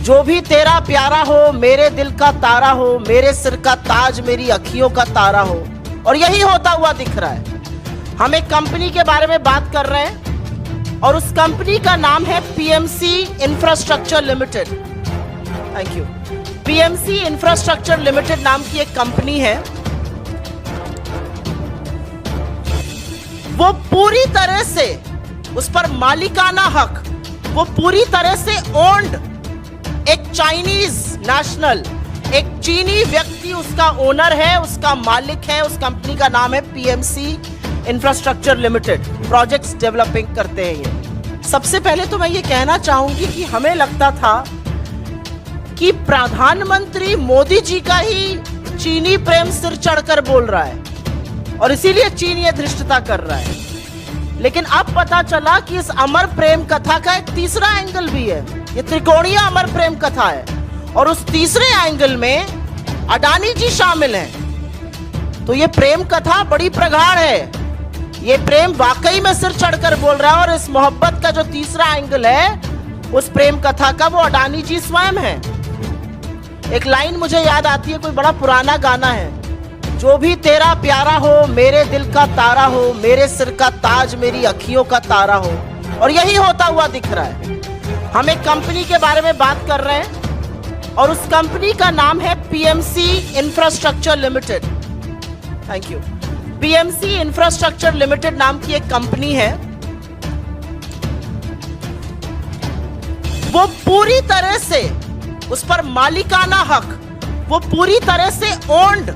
जो भी तेरा प्यारा हो, मेरे दिल का तारा हो, मेरे सिर का ताज, मेरी अखियों का तारा हो। और यही होता हुआ दिख रहा है। हम एक कंपनी के बारे में बात कर रहे हैं और उस कंपनी का नाम है PMC infrastructure limited. Thank you. PMC infrastructure limited नाम की एक कंपनी है। वो पूरी तरह से, उस पर मालिकाना हक, वो पूरी तरह से ओन्ड, एक चाइनीज नेशनल, एक चीनी व्यक्ति उसका ओनर है, उसका मालिक है। उस कंपनी का नाम है PMC infrastructure limited. Projects developing करते हैं ये। सबसे पहले तो मैं ये कहना चाहूंगी कि हमें लगता था कि प्रधानमंत्री मोदी जी का ही चीनी प्रेम सिर चढ़कर बोल रहा है और इसीलिए चीन ये धृष्टता कर रहा है। लेकिन अब पता चला कि इस अमर प्रेम कथा का एक तीसरा एंगल भी है। ये त्रिकोणीय अमर प्रेम कथा है और उस तीसरे एंगल में अडानी जी शामिल हैं। तो ये प्रेम कथा बड़ी प्रगाढ़ है। ये प्रेम वाकई में सिर चढ़कर बोल रहा है और इस मोहब्बत का जो तीसरा एंगल है, उस प्रेम कथा का, वो अडानी जी स्वयं है। एक लाइन मुझे याद आती है, कोई बड़ा पुराना गाना है, जो भी तेरा प्यारा हो, मेरे दिल का तारा हो, मेरे सिर का ताज, मेरी अखियों का तारा हो। और यही होता हुआ दिख रहा है। हम एक कंपनी के बारे में बात कर रहे हैं और उस कंपनी का नाम है PMC infrastructure limited. Thank you. PMC infrastructure limited नाम की एक कंपनी है। वो पूरी तरह से, उस पर मालिकाना हक, वो पूरी तरह से ओन्ड,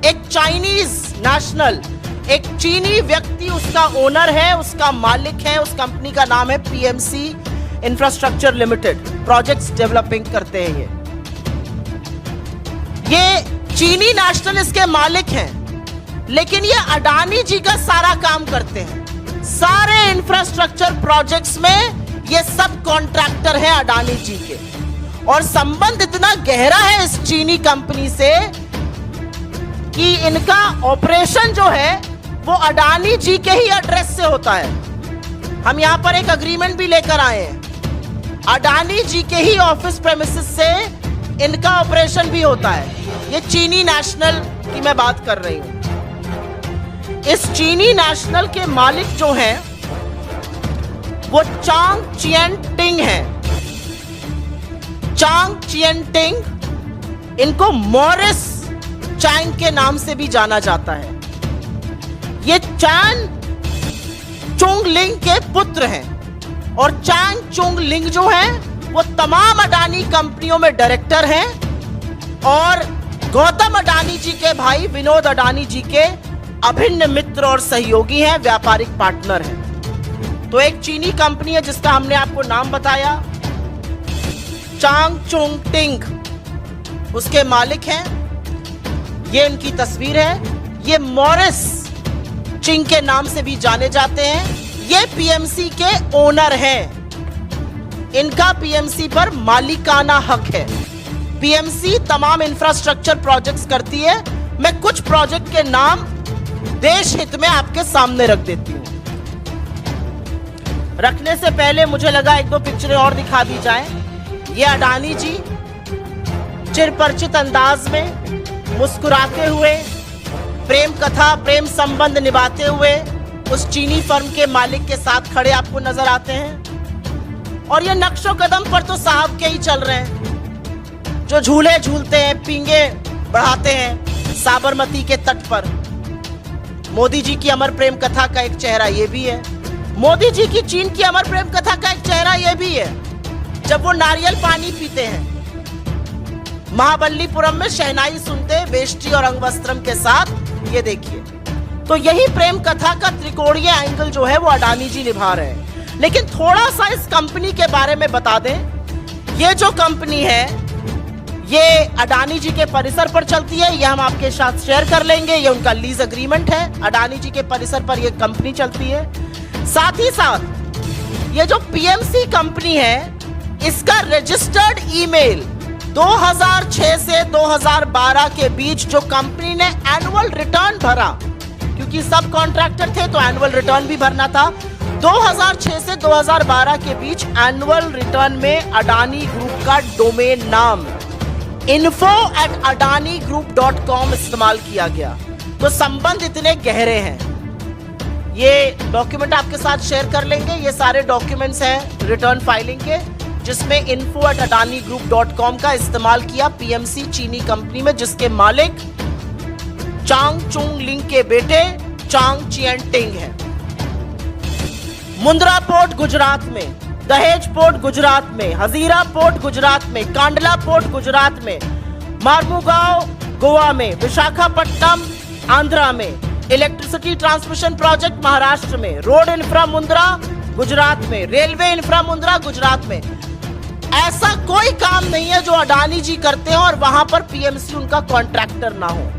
एक चाइनीज नेशनल, एक चीनी व्यक्ति उसका ओनर है, उसका मालिक है। उस कंपनी का नाम है PMC infrastructure limited. Projects developing करते हैं ये चीनी नेशनल इसके मालिक हैं, लेकिन ये अडानी जी का सारा काम करते हैं। सारे इंफ्रास्ट्रक्चर प्रोजेक्ट्स में ये सब कॉन्ट्रैक्टर हैं अडानी जी के। और संबंध इतना गहरा है इस चीनी कंपनी से कि इनका ऑपरेशन जो है वो अडानी जी के ही एड्रेस से होता है। हम यहां पर एक अग्रीमेंट भी लेकर आए हैं। अडानी जी के ही ऑफिस प्रेमिसेस से इनका ऑपरेशन भी होता है। ये चीनी नेशनल की मैं बात कर रही हूं। इस चीनी नेशनल के मालिक जो हैं वो चांग चियन टिंग हैं। चांग चियन टिंग, इनको मॉरिस चैंग के नाम से भी जाना जाता है। ये चैन चुंग लिंग के पुत्र हैं और चैंग चुंग लिंग जो हैं वो तमाम अडानी कंपनियों में डायरेक्टर हैं और गौतम अडानी जी के भाई विनोद अडानी जी के अभिन्न मित्र और सहयोगी हैं, व्यापारिक पार्टनर हैं। तो एक चीनी कंपनी है जिसका हमने आपको नाम बताया, चांग चुंग टिंग, उसके मालिक हैं। ये इनकी तस्वीर है। ये मॉरिस चिंग के नाम से भी जाने जाते हैं। ये पीएमसी के ओनर हैं। इनका पीएमसी पर मालिकाना हक है। पीएमसी तमाम इंफ्रास्ट्रक्चर प्रोजेक्ट्स करती है। मैं कुछ प्रोजेक्ट के नाम देश हित में आपके सामने रख देती हूं। रखने से पहले मुझे लगा एक दो पिक्चरें और दिखा दी जाएं। ये अडानी जी चिरपरिचित अंदाज में मुस्कुराते हुए प्रेम कथा, प्रेम संबंध निभाते हुए उस चीनी फर्म के मालिक के साथ खड़े आपको नजर आते हैं। और ये नक्शो कदम पर तो साहब के ही चल रहे हैं, जो झूले झूलते हैं, पींगे बढ़ाते हैं साबरमती के तट पर। मोदी जी की अमर प्रेम कथा का एक चेहरा ये भी है। मोदी जी की चीन की अमर प्रेम कथा का एक चेहरा ये भी है, जब वो नारियल पानी पीते हैं, महाबलीपुरम में शहनाई सुनते वेष्टी और अंगवस्त्रम के साथ। ये देखिए, तो यही प्रेम कथा का त्रिकोणीय एंगल जो है वो अडानी जी निभा रहे हैं। लेकिन थोड़ा सा इस कंपनी के बारे में बता दें। ये जो कंपनी है ये अडानी जी के परिसर पर चलती है। ये हम आपके साथ शेयर कर लेंगे। ये उनका लीज एग्रीमेंट है। अडानी जी के परिसर पर ये कंपनी चलती है। साथ ही साथ ये जो पीएमसी कंपनी है, इसका रजिस्टर्ड ईमेल 2006 से 2012 के बीच जो कंपनी ने एनुअल रिटर्न भरा, क्योंकि सब कॉन्ट्रैक्टर थे तो एनुअल रिटर्न भी भरना था, 2006 से 2012 के बीच एनुअल रिटर्न में अडानी ग्रुप का डोमेन नाम info@adanigroup.com इस्तेमाल किया गया। तो संबंध इतने गहरे हैं। ये डॉक्यूमेंट आपके साथ शेयर कर लेंगे। ये सारे डॉक्यूमेंट्स हैं रिटर्न फाइलिंग के, जिसमें info@adanigroup.com का इस्तेमाल किया पीएमसी चीनी कंपनी में, जिसके मालिक चांग चुंग लिंग के बेटे चांग चियनटिंग है। मुंद्रा पोर्ट गुजरात में, दहेज पोर्ट गुजरात में, हजीरा पोर्ट गुजरात में, कांडला पोर्ट गुजरात में, मार्मुगांव गोवा में, विशाखापट्टनम आंध्रा में, इलेक्ट्रिसिटी ट्रांसमिशन प्रोजेक्ट महाराष्ट्र में, रोड इंफ्रा मुंद्रा गुजरात में, रेलवे इंफ्रा मुंद्रा गुजरात में। ऐसा कोई काम नहीं है जो अडानी जी करते हो और वहां पर पीएमसी उनका कॉन्ट्रैक्टर ना हो।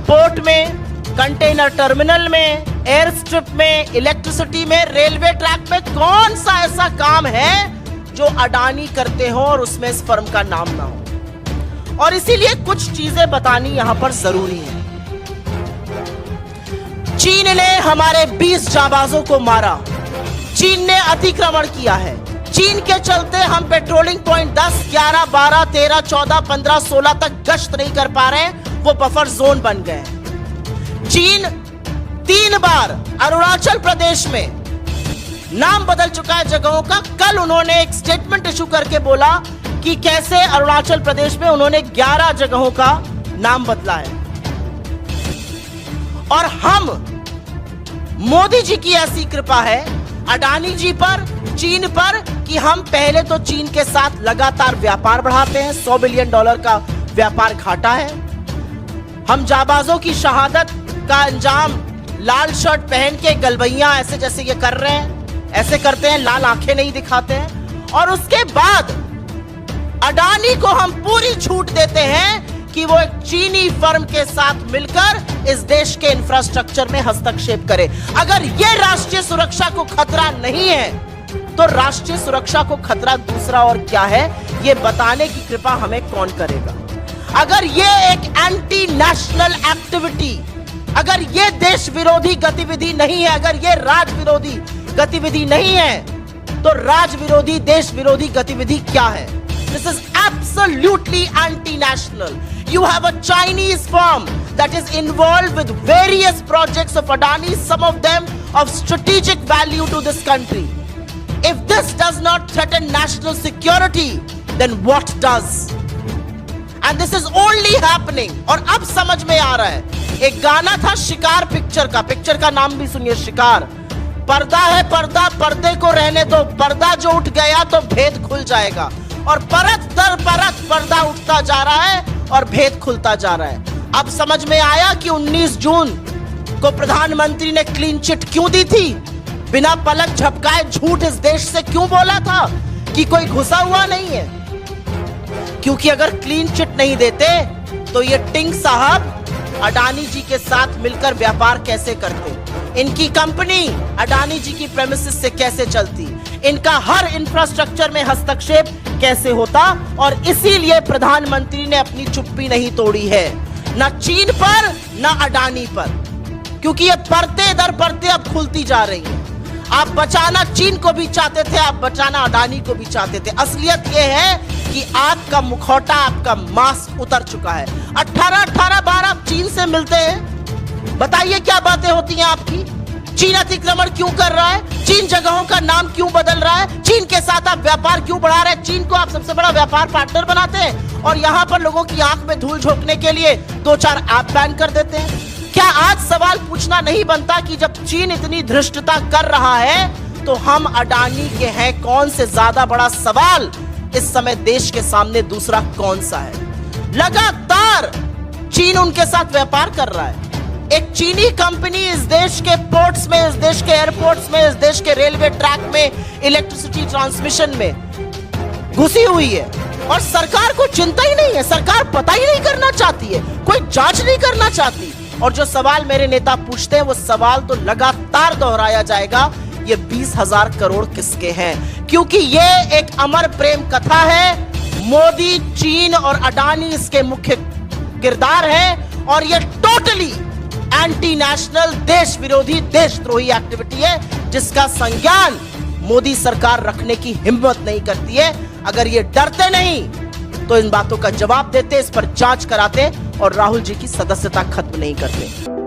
पोर्ट में, कंटेनर टर्मिनल में, एयर स्ट्रिप में, इलेक्ट्रिसिटी में, रेलवे ट्रैक में कौन सा ऐसा काम है जो अडानी करते हो और उसमें इस फर्म का नाम ना हो। और इसीलिए कुछ चीजें बतानी यहां पर जरूरी है। चीन ने हमारे 20 जाबाजों को मारा। चीन ने अतिक्रमण किया है। चीन के चलते हम पेट्रोलिंग पॉइंट 10, 11, 12, 13, 14, 15, 16 तक गश्त नहीं कर पा रहे हैं। वो बफर जोन बन गए हैं। चीन 3 बार अरुणाचल प्रदेश में नाम बदल चुका है जगहों का। कल उन्होंने एक स्टेटमेंट इशू करके बोला कि कैसे अरुणाचल प्रदेश में उन्होंने 11 जगहों का नाम बदला है। और हम, मोदी जी की ऐसी कृपा है अडानी जी पर, चीन पर, कि हम पहले तो चीन के साथ लगातार व्यापार बढ़ाते हैं। $100 बिलियन का व्यापार घाटा है। हम जाबाजों की शहादत का अंजाम लाल शर्ट पहन के गलबैया ऐसे जैसे ये कर रहे हैं, ऐसे करते हैं, लाल आंखें नहीं दिखाते हैं। और उसके बाद अडानी को हम पूरी छूट देते हैं कि वो एक चीनी फर्म के साथ मिलकर इस देश के इंफ्रास्ट्रक्चर में हस्तक्षेप करे। अगर ये राष्ट्रीय सुरक्षा को खतरा नहीं है तो राष्ट्रीय सुरक्षा को खतरा दूसरा और क्या है, ये बताने की कृपा हमें कौन करेगा। अगर ये एक एंटी नेशनल एक्टिविटी, अगर ये देश विरोधी गतिविधि नहीं है, अगर ये राज विरोधी गतिविधि नहीं है, तो राज विरोधी, देश विरोधी गतिविधि क्या है? This is absolutely anti-national. You have a Chinese firm that is involved with various projects of Adani, some of them of strategic value to this country. If this does not threaten national security, then what does? And this is only happening. और अब समझ में आ रहा है। एक गाना था शिकार पिक्चर का नाम भी सुनिए, शिकार। पर्दा है पर्दा, पर्दे को रहने दो, पर्दा जो उठ गया तो भेद खुल जाएगा। और परत दर परत पर्दा उठता जा रहा है और भेद खुलता जा रहा है। अब समझ में आया कि 19 जून को प्रधानमंत्री ने क्लीन चिट क्यों दी थी। बिना पलक झपकाए झूठ इस देश से क्यों बोला था कि कोई घुसा हुआ नहीं है। क्योंकि अगर क्लीन चिट नहीं देते तो ये टिंग साहब अडानी जी के साथ मिलकर व्यापार कैसे करते, इनकी कंपनी अडानी जी की प्रेमिसेस से कैसे चलती, इनका हर इंफ्रास्ट्रक्चर में हस्तक्षेप कैसे होता। और इसीलिए प्रधानमंत्री ने अपनी चुप्पी नहीं तोड़ी है, ना चीन पर ना अडानी पर, क्योंकि ये परतें दर परतें अब खुलती जा रही हैं। आप बचाना चीन को भी चाहते थे, आप बचाना अडानी को भी चाहते थे। असलियत ये है कि आपका मुखौटा, आपका मास्क उतर चुका है। 18 बार आप चीन से मिलते हैं, बताइए क्या बातें होती हैं आपकी। चीन अतिक्रमण क्यों कर रहा है, चीन जगहों का नाम क्यों बदल रहा है, चीन के साथ आप व्यापार क्यों बढ़ा रहे हैं, चीन को आप सबसे बड़ा व्यापार पार्टनर बनाते हैं और यहाँ पर लोगों की आंख में धूल झोंकने के लिए 2-4 ऐप बैन कर देते हैं। क्या आज सवाल पूछना नहीं बनता कि जब चीन इतनी धृष्टता कर रहा है तो हम अडानी के हैं कौन से ज्यादा बड़ा सवाल इस समय देश के सामने दूसरा कौन सा है। लगातार चीन उनके साथ व्यापार कर रहा है। एक चीनी कंपनी इस देश के पोर्ट्स में, इस देश के एयरपोर्ट्स में, इस देश के रेलवे ट्रैक में, इलेक्ट्रिसिटी ट्रांसमिशन में घुसी हुई है और सरकार को चिंता ही नहीं है। सरकार पता ही नहीं करना चाहती है, कोई जांच नहीं करना चाहती। और जो सवाल मेरे नेता पूछते हैं वो सवाल तो लगातार दोहराया जाएगा, ये 20,000 करोड़ किसके हैं, क्योंकि ये एक अमर प्रेम कथा है। मोदी, चीन और अडानी इसके मुख्य किरदार हैं और ये टोटली एंटी नेशनल, देश विरोधी, देशद्रोही एक्टिविटी है जिसका संज्ञान मोदी सरकार रखने की हिम्मत नहीं करती है। अगर ये डरते नहीं तो इन बातों का जवाब देते, इस पर जांच कराते और राहुल जी की सदस्यता खत्म नहीं करते।